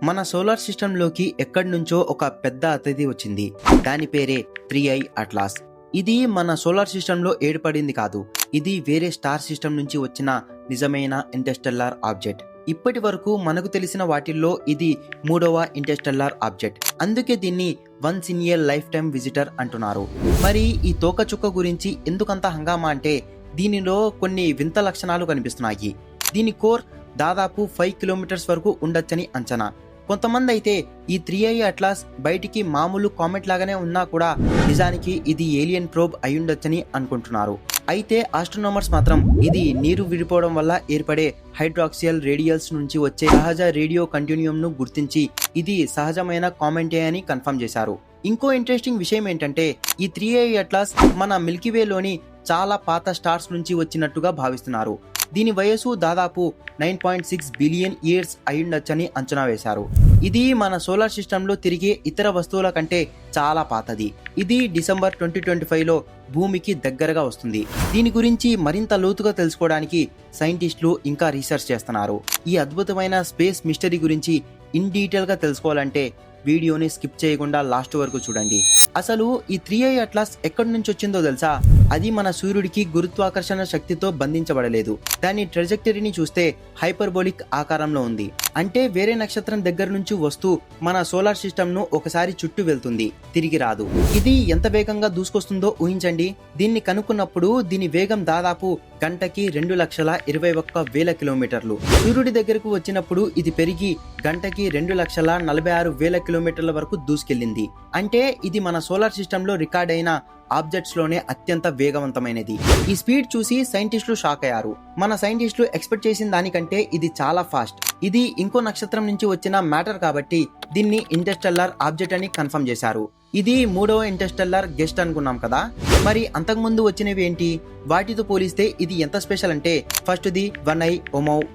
మన సోలార్ సిస్టంలోకి ఎక్కడి నుంచో ఒక పెద్ద అతిథి వచ్చింది. దాని పేరే 3i అట్లాస్. ఇది మన సోలార్ సిస్టంలో ఏర్పడింది కాదు, ఇది వేరే స్టార్ సిస్టమ్ నుంచి వచ్చిన నిజమైన ఇంటర్స్టెల్లార్ ఆబ్జెక్ట్. ఇప్పటి వరకు మనకు తెలిసిన వాటిల్లో ఇది 3వ ఇంటర్స్టెల్లార్ ఆబ్జెక్ట్. అందుకే దీన్ని once in a life time visitor అంటున్నారు. మరి ఈ తోకచుక్క గురించి ఎందుకంత హంగామా అంటే దీనిలో కొన్ని వింత లక్షణాలు కనిపిస్తున్నాయి. దీని కోర్ దాదాపు 5 కిలోమీటర్స్ వరకు ఉండొచ్చని అంచనా. కొంతమంది అయితే ఈ 3i అట్లాస్ బయటికి మామూలు కామెట్ లాగానే ఉన్నా కూడా నిజానికి ఇది ఏలియన్ ప్రోబ్ అయ్యుండొచ్చని అనుకుంటున్నారు. అయితే ఆస్ట్రోనామర్స్ మాత్రం ఇది నీరు విడిపోవడం వల్ల ఏర్పడే హైడ్రాక్సియల్ రేడియల్స్ నుంచి వచ్చే సహజ రేడియో కంటిన్యూమ్ ను గుర్తించి ఇది సహజమైన కామెంటే అని కన్ఫర్మ్ చేశారు. ఇంకో ఇంట్రెస్టింగ్ విషయం ఏంటంటే ఈ 3i అట్లాస్ మన మిల్కీవేలోని చాలా పాత స్టార్స్ నుంచి వచ్చినట్టుగా భావిస్తున్నారు. దీని వయసు దాదాపు 9.6 బిలియన్ ఇయర్స్ అయ్యుండొచ్చని అంచనా వేశారు. ఇది మన సోలార్ సిస్టంలో తిరిగే ఇతర వస్తువుల కంటే చాలా పాతది. ఇది డిసెంబర్ 2025లో భూమికి దగ్గరగా వస్తుంది. దీని గురించి మరింత లోతుగా తెలుసుకోవడానికి సైంటిస్టులు ఇంకా రీసెర్చ్ చేస్తున్నారు. ఈ అద్భుతమైన స్పేస్ మిస్టరీ గురించి ఇన్ డీటెయిల్ గా తెలుసుకోవాలంటే వీడియోని స్కిప్ చేయకుండా లాస్ట్ వరకు చూడండి. అసలు ఈ 3i అట్లాస్ ఎక్కడి నుంచి వచ్చిందో తెలుసా? అది మన సూర్యుడికి గురుత్వాకర్షణ శక్తితో బంధించబడలేదు. దాని ట్రెజెక్టరీని చూస్తే హైపర్బోలిక్ ఆకారంలో ఉంది. అంటే వేరే నక్షత్రం దగ్గర నుంచి వస్తూ మన సోలార్ సిస్టమ్ ను ఒకసారి చుట్టూ వెళ్తుంది, తిరిగి రాదు. ఇది ఎంత వేగంగా దూసుకొస్తుందో ఊహించండి. దీన్ని కనుక్కున్నప్పుడు దీని వేగం దాదాపు గంటకి 2,21,000 కిలోమీటర్లు. సూర్యుడి దగ్గరకు వచ్చినప్పుడు ఇది పెరిగి గంటకి 2,46,000 కిలోమీటర్ల వరకు దూసుకెళ్లింది. అంటే ఇది మన సోలార్ సిస్టమ్ లో రికార్డ్ అయిన ఆబ్జెక్ట్స్ లోనే అత్యంత వేగవంతమైనది. ఈ స్పీడ్ చూసి సైంటిస్టులు షాక్ అయ్యారు. మన సైంటిస్టులు ఎక్స్పెక్ట్ చేసిన దానికంటే ఇది చాలా ఫాస్ట్. ఇది ఇంకో నక్షత్రం నుంచి వచ్చిన మ్యాటర్ కాబట్టి దీన్ని ఇంటర్స్టెల్లార్ ఆబ్జెక్ట్ అని కన్ఫర్మ్ చేశారు. ఇది 3వ ఇంటర్స్టెల్లార్ గెస్ట్ అనుకున్నాం కదా, మరి అంతకుముందు వచ్చినవి ఏంటి? వాటితో పోలిస్తే ఇది ఎంత స్పెషల్ అంటే ఫస్ట్ ది 1i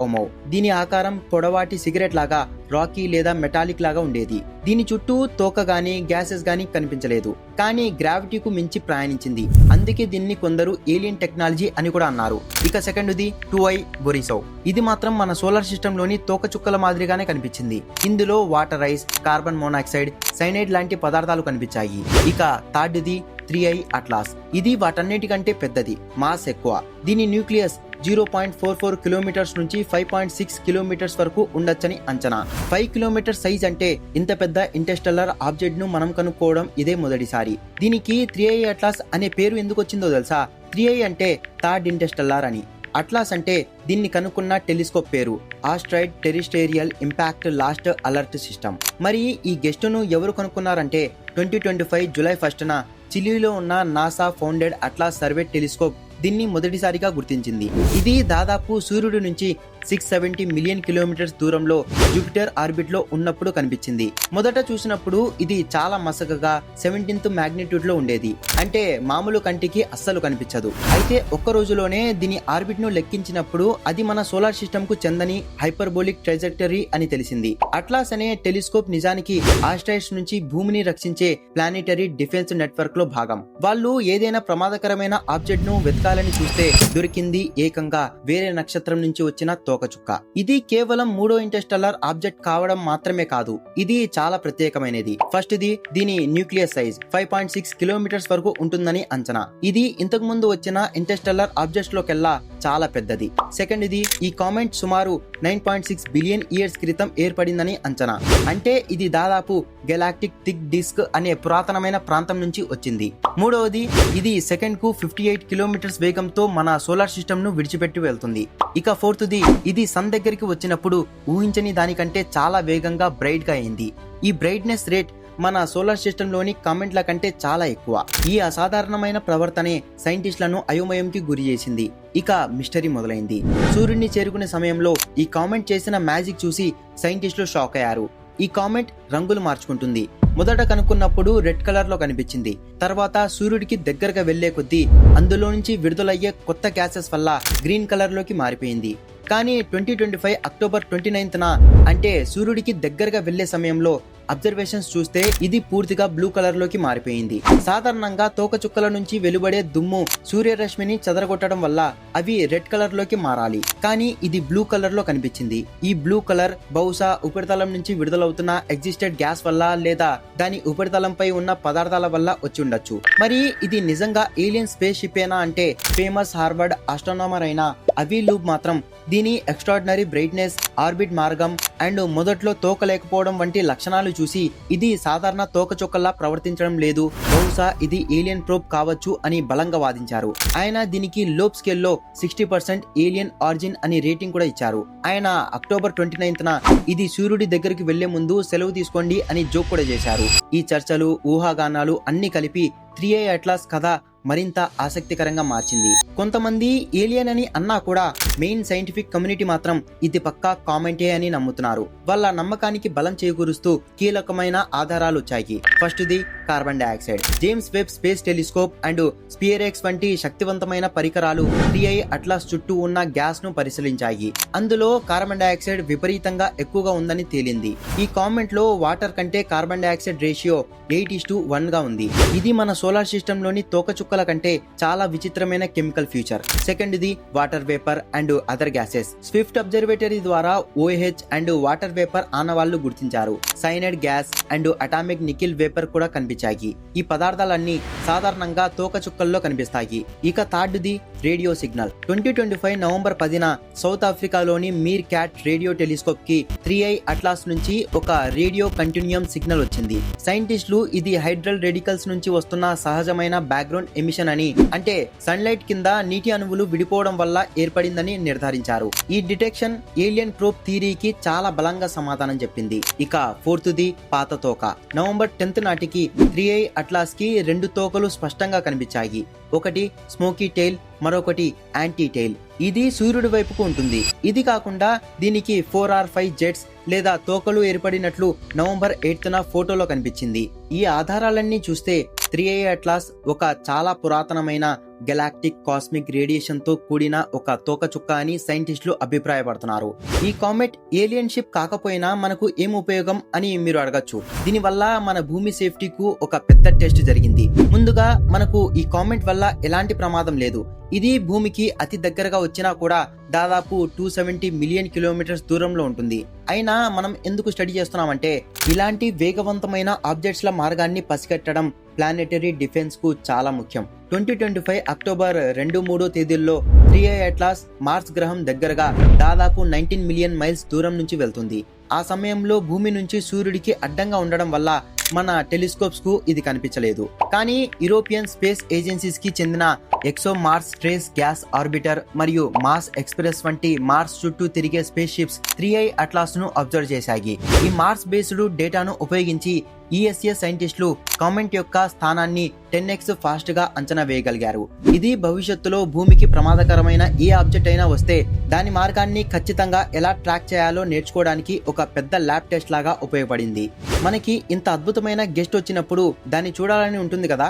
ఓమౌ. దీని ఆకారం పొడవాటి సిగరెట్ లాగా రాకీ లేదా మెటాలిక్ లాగా ఉండేది. దీని చుట్టూ తోక గానీ గ్యాసెస్ గానీ కనిపించలేదు, కానీ గ్రావిటీకు మించి ప్రయాణించింది. అందుకే దీన్ని కొందరు ఏలియన్ టెక్నాలజీ అని కూడా అన్నారు. ఇక సెకండ్ ది 2i బొరిసౌ. ఇది మాత్రం మన సోలార్ సిస్టమ్ లోని తోక చుక్కల మాదిరిగానే కనిపించింది. ఇందులో water ice, carbon monoxide, cyanide లాంటి పదార్థాలు కనిపించాయి. ఇక థర్డ్ ది 3i అట్లాస్. ఇది వాటన్నిటికంటే పెద్దది, మాస్ ఎక్కువ. దీని న్యూక్లియస్ 0.44 కిలోమీటర్స్ నుంచి 5.6 కిలోమీటర్స్ వరకు ఉండొచ్చని అంచనా. 5 కిలోమీటర్ సైజ్ అంటే ఇంత పెద్ద ఇంటర్స్టెల్లార్ ఆబ్జెక్ట్ ను మనం కనుక్కోవడం ఇదే మొదటిసారి. దీనికి 3i అట్లాస్ అనే పేరు ఎందుకు వచ్చిందో తెలుసా? 3i అంటే థర్డ్ ఇంటర్స్టెల్లార్ అని, అట్లాస్ అంటే దీన్ని కనుక్కున్న టెలిస్కోప్ పేరు, asteroid terrestrial impact last alert system. మరి ఈ గెస్ట్ ను ఎవరు కనుక్కున్నారంటే 2025 జూలై 1న చిలీలో ఉన్న NASA founded atlas survey telescope దీన్ని మొదటిసారిగా గుర్తించింది. ఇది దాదాపు సూర్యుడి నుంచి 670 మిలియన్ కిలోమీటర్స్ దూరంలో జూపిటర్ ఆర్బిట్ లో ఉన్నప్పుడు కనిపించింది. మొదట చూసినప్పుడు ఇది చాలా మసకగా 17th మాగ్నిట్యూడ్ లో ఉండేది. అంటే మామూలు కంటికి అస్సలు కనిపించదు. అయితే ఒక్క రోజులోనే దీని ఆర్బిట్ ను లెక్కించినప్పుడు అది మన సోలార్ సిస్టమ్ కు చెందని హైపర్బోలిక్ ట్రెజెక్టరీ అని తెలిసింది. అట్లాస్ అనే టెలిస్కోప్ నిజానికి ఆస్ట్రాయిడ్స్ నుంచి భూమిని రక్షించే ప్లానెటరీ డిఫెన్స్ నెట్వర్క్ లో భాగం. వాళ్ళు ఏదైనా ప్రమాదకరమైన ఆబ్జెక్ట్ ను వెతకాలని చూస్తే దొరికింది ఏకంగా వేరే నక్షత్రం నుంచి వచ్చిన తోకచుక్క. ఇది కేవలం 3వ ఇంటర్స్టెల్లార్ ఆబ్జెక్ట్ కావడం మాత్రమే కాదు, ఇది చాలా ప్రత్యేకమైనది. ఫస్ట్ ది దీని న్యూక్లియస్ సైజ్ 5.6 కిలోమీటర్స్ వరకు ఉంటుందని అంచనా. ఇది ఇంతకు ముందు వచ్చిన ఇంటర్స్టెల్లార్ ఆబ్జెక్ట్స్ లోకెల్లా చాలా పెద్దది. సెకండ్ ది ఈ కామెంట్ సుమారు 9.6 బిలియన్ ఇయర్స్ క్రితం ఏర్పడిందని అంచనా. అంటే ఇది దాదాపు గెలాక్టిక్ థిక్ డిస్క్ అనే పురాతనమైన ప్రాంతం నుంచి వచ్చింది. మూడవది ఇది సెకండ్ కు 58 కిలోమీటర్స్ వేగంతో మన సోలార్ సిస్టమ్ ను విడిచిపెట్టి వెళ్తుంది. ఇక ఫోర్త్ ది ఇది సన్ దగ్గరికి వచ్చినప్పుడు ఊహించని దానికంటే చాలా వేగంగా బ్రైట్ గా అయింది. ఈ బ్రైట్నెస్ రేట్ మన సోలార్ సిస్టమ్ లోని కామెంట్ల కంటే చాలా ఎక్కువ. ఈ అసాధారణమైన ప్రవర్తనే సైంటిస్టులను అయోమయంకి గురి చేసింది. ఇక మిస్టరీ మొదలైంది. సూర్యుడిని చేరుకునే సమయంలో ఈ కామెంట్ చేసిన మ్యాజిక్ చూసి సైంటిస్టులు షాక్ అయ్యారు. ఈ కామెంట్ రంగులు మార్చుకుంటుంది. మొదట కనుక్కున్నప్పుడు రెడ్ కలర్ లో కనిపించింది. తర్వాత సూర్యుడికి దగ్గరగా వెళ్లే కొద్దీ అందులో నుంచి విడుదలయ్యే కొత్త గ్యాసెస్ వల్ల గ్రీన్ కలర్ లోకి మారిపోయింది. కానీ 2025 అక్టోబర్ 29న అంటే సూర్యుడికి దగ్గరగా వెళ్లే సమయంలో అబ్జర్వేషన్స్ చూస్తే ఇది పూర్తిగా బ్లూ కలర్ లోకి మారిపోయింది. సాధారణంగా తోకచుక్కల నుంచి వెలువడే దుమ్ము సూర్యరశ్మిని చెదరగొట్టడం వల్ల అవి రెడ్ కలర్ లోకి మారాలి, కానీ ఇది బ్లూ కలర్ లో కనిపించింది. ఈ బ్లూ కలర్ బహుశా ఉపరితలం నుంచి విడుదలవుతున్న ఎగ్జిస్టెడ్ గ్యాస్ వల్ల లేదా దాని ఉపరితలంపై ఉన్న పదార్థాల వల్ల వచ్చి ఉండొచ్చు. మరి ఇది నిజంగా ఏలియన్ స్పేస్ షిప్ ఏనా అంటే ఫేమస్ హార్వర్డ్ ఆస్ట్రోనామర్ అయిన అవీ లూబ్ మాత్రం దీని ఎక్స్ట్రాడినరీ బ్రైట్నెస్, ఆర్బిట్ మార్గం అండ్ మొదట్లో తోక లేకపోవడం వంటి లక్షణాలు చూసి ఇది సాధారణ తోకచుక్కల్లా ప్రవర్తించడం లేదు, బహుశా ఇది ఏలియన్ ప్రోబ్ కావచ్చు అని బలంగా వాదించారు. ఆయన దీనికి లోబ్ స్కేల్లో 60% ఏలియన్ ఆరిజిన్ అని రేటింగ్ కూడా ఇచ్చారు. ఆయన అక్టోబర్ 29న ఇది సూర్యుడి దగ్గరికి వెళ్లే ముందు సెలవు తీసుకోండి అని జోక్ కూడా చేశారు. ఈ చర్చలు, ఊహాగానాలు అన్ని కలిపి 3i అట్లాస్ కథ మరింత ఆసక్తికరంగా మార్చింది. కొంతమంది ఏలియన్ అని అన్నా కూడా మెయిన్ సైంటిఫిక్ కమ్యూనిటీ మాత్రం ఇది పక్కా కామెంటే అని నమ్ముతున్నారు. వాళ్ళ నమ్మకానికి బలం చేకూరుస్తూ కీలకమైన ఆధారాలు వచ్చాయి. First the carbon dioxide. James Webb space telescope and SPHEREx వంటి శక్తివంతమైన పరికరాలు 3i అట్లాస్ చుట్టూ ఉన్న గ్యాస్ ను పరిశీలించాయి. అందులో కార్బన్ డైఆక్సైడ్ విపరీతంగా ఎక్కువగా ఉందని తేలింది. ఈ కామెంట్ లో వాటర్ కంటే కార్బన్ డైఆక్సైడ్ రేషియో 8:1 గా ఉంది. ఇది మన సోలార్ సిస్టమ్ లోని తోకచుక్కల కంటే చాలా విచిత్రమైన chemical future. Second the water vapour and other gases. Swift observatory ద్వారా OH అండ్ వాటర్ వేపర్ ఆనవాళ్లు గుర్తించారు. Cyanide gas and atomic nickel vapour కూడా కనిపించాయి. ఈ పదార్థాలన్నీ సాధారణంగా తోకచుక్కల్లో కనిపిస్తాయి. ఇక third the radio signal. 2025 November 10న సౌత్ ఆఫ్రికాలోని మీర్ క్యాట్ రేడియో టెలిస్కోప్ కి 3i అట్లాస్ నుంచి ఒక రేడియో కంటిన్యూయం సిగ్నల్ వచ్చింది. సైంటిస్టులు ఇది హైడ్రల్ రేడికల్స్ నుంచి వస్తున్న సహజమైన బ్యాక్గ్రౌండ్ ఎమిషన్ అని, అంటే సన్లైట్ కింద నీటి అణువులు విడిపోవడం వల్ల ఏర్పడిందని నిర్ధారించారు. ఈ డిటెక్షన్ ఏలియన్ ప్రోబ్ థియరీకి చాలా బలంగా సమాధానం చెప్పింది. ఇక ఫోర్త్ ది పాత తోక. నవంబర్ 10th నాటికి 3i అట్లాస్ కి 2 తోకలు స్పష్టంగా కనిపించాయి. ఒకటి స్మోకీ టెయిల్, మరొకటి యాంటీ టెయిల్. ఇది సూర్యుడి వైపుకు ఉంటుంది. ఇది కాకుండా దీనికి 4 or 5 జెట్స్ లేదా తోకలు ఏర్పడినట్లు నవంబర్ 8న ఫోటోలో కనిపించింది. ఈ ఆధారాలన్నీ చూస్తే 3i అట్లాస్ ఒక చాలా పురాతనమైన గెలాక్టిక్ కాస్మిక్ రేడియేషన్ తో కూడిన ఒక తోకచుక్క అని సైంటిస్టులు అభిప్రాయపడుతున్నారు. ఈ కామెట్ ఏలియన్ షిప్ కాకపోయినా మనకు ఏం ఉపయోగం అని మీరు అడగచ్చు. దీనివల్ల మన భూమి సేఫ్టీకు ఒక పెద్ద టెస్ట్ జరిగింది. ముందుగా మనకు ఈ కామెట్ వల్ల ఎలాంటి ప్రమాదం లేదు. ఇది భూమికి అతి దగ్గరగా వచ్చినా కూడా దాదాపు 270 మిలియన్ కిలోమీటర్స్ దూరంలో ఉంటుంది. అయినా మనం ఎందుకు స్టడీ చేస్తున్నామంటే ఇలాంటి వేగవంతమైన ఆబ్జెక్ట్స్ ల మార్గాన్ని పసిగట్టడం ప్లానెటరీ డిఫెన్స్ కు చాలా ముఖ్యం. 2025 అక్టోబర్ 2-3 తేదీల్లో 3i అట్లాస్ మార్స్ గ్రహం దగ్గరగా దాదాపు 19 మిలియన్ మైల్స్ దూరం నుంచి వెళ్తుంది. ఆ సమయంలో భూమి నుంచి సూర్యుడికి అడ్డంగా ఉండడం వల్ల మన టెలిస్కోప్స్ కు ఇది కనిపించలేదు. కానీ యూరోపియన్ స్పేస్ ఏజెన్సీస్ కి చెందిన ExoMars trace gas orbiter మరియు మార్స్ ఎక్స్ప్రెస్ వంటి మార్స్ చుట్టూ తిరిగే స్పేస్ షిప్స్ 3i అట్లాస్ ను అబ్జర్వ్ చేశాయి. ఈ మార్స్ బేస్డ్ డేటాను ఉపయోగించి ESA సైంటిస్టులు కామెంట్ యొక్క స్థానాన్ని 10x ఫాస్ట్ గా అంచనా వేయగలిగారు. ఇది భవిష్యత్తులో భూమికి ప్రమాదకరమైన ఏ ఆబ్జెక్ట్ అయినా వస్తే దాని మార్గాన్ని ఖచ్చితంగా ఎలా ట్రాక్ చేయాలో నేర్చుకోవడానికి ఒక పెద్ద ల్యాబ్ టెస్ట్ లాగా ఉపయోగపడింది. మనకి ఇంత అద్భుతమైన గెస్ట్ వచ్చినప్పుడు దాన్ని చూడాలని ఉంటుంది కదా.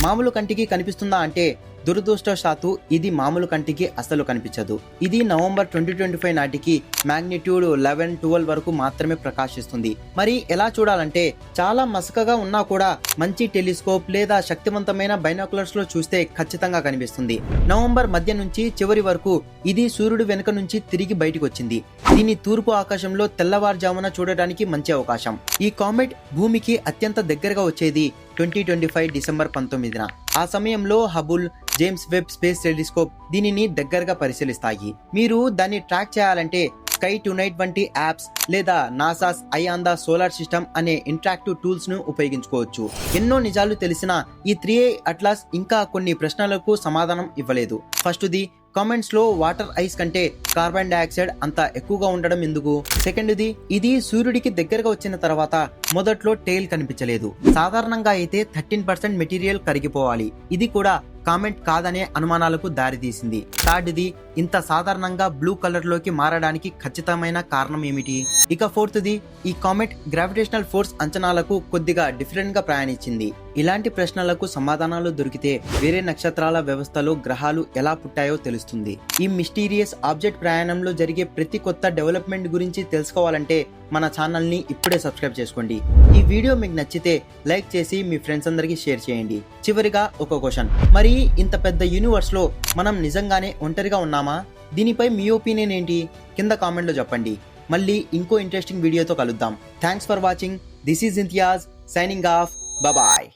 మామూలు కంటికి కనిపిస్తుందా అంటే దురదృష్టవశాత్తు ఇది మామూలు కంటికి అస్సలు కనిపించదు. ఇది నవంబర్ 2025 నాటికి మ్యాగ్నిట్యూడ్ 11-12 వరకు మాత్రమే ప్రకాశిస్తుంది. మరి ఎలా చూడాలంటే చాలా మసకగా ఉన్నా కూడా మంచి టెలిస్కోప్ లేదా శక్తివంతమైన బైనాకులర్స్ లో చూస్తే ఖచ్చితంగా కనిపిస్తుంది. నవంబర్ మధ్య నుంచి చివరి వరకు ఇది సూర్యుడు వెనుక నుంచి తిరిగి బయటకు వచ్చింది. దీని తూర్పు ఆకాశంలో తెల్లవారుజామున చూడడానికి మంచి అవకాశం. ఈ కామెట్ భూమికి అత్యంత దగ్గరగా వచ్చేది 2025 డిసెంబర్ 19న. ఆ సమయంలో Hubble, James Webb space telescope దీనిని దగ్గరగా పరిశీలిస్తాయి. మీరు దాన్ని ట్రాక్ చేయాలంటే స్కై టునైట్ వంటి యాప్స్ లేదా NASA's I on the solar system అనే ఇంటరాక్టివ్ టూల్స్ ను ఉపయోగించుకోవచ్చు. ఎన్నో నిజాలు తెలిసిన ఈ 3i అట్లాస్ ఇంకా కొన్ని ప్రశ్నలకు సమాధానం ఇవ్వలేదు. ఫస్ట్ ది కామెంట్స్ లో వాటర్ ఐస్ కంటే కార్బన్ డైఆక్సైడ్ అంత ఎక్కువగా ఉండడం ఎందుకు? సెకండ్ ది ఇది సూర్యుడికి దగ్గరగా వచ్చిన తర్వాత మొదట్లో టెయిల్ కనిపించలేదు. సాధారణంగా అయితే 13% మెటీరియల్ కరిగిపోవాలి. ఇది కూడా కామెంట్ కాదనే అనుమానాలకు దారితీసింది. థర్డ్ది, ఇంత సాధారణంగా బ్లూ కలర్ లోకి మారడానికి ఖచ్చితమైన కారణం ఏమిటి? ఇక ఫోర్త్ది, ఈ కామెట్ గ్రావిటేషనల్ ఫోర్స్ అంచనాలకు కొద్దిగా డిఫరెంట్ గా ప్రయాణించింది. ఇలాంటి ప్రశ్నలకు సమాధానాలు దొరికితే వేరే నక్షత్రాల వ్యవస్థలో గ్రహాలు ఎలా పుట్టాయో తెలుస్తుంది. ఈ మిస్టీరియస్ ఆబ్జెక్ట్ ప్రయాణంలో జరిగే ప్రతి కొత్త డెవలప్మెంట్ గురించి తెలుసుకోవాలంటే మన ఛానల్ ని ఇప్పుడే సబ్స్క్రైబ్ చేసుకోండి. ఈ వీడియో మీకు నచ్చితే లైక్ చేసి మీ ఫ్రెండ్స్ అందరికీ షేర్ చేయండి. చివరిగా ఒక క్వశ్చన్, మరి ఇంత పెద్ద యూనివర్స్ లో మనం నిజంగానే ఒంటరిగా ఉన్నామా? దీనిపై మీ ఒపీనియన్ ఏంటి? కింద కామెంట్ లో చెప్పండి. మళ్ళీ ఇంకో ఇంట్రెస్టింగ్ వీడియోతో కలుద్దాం. Thanks for watching. This is Imtiaz signing off. Bye.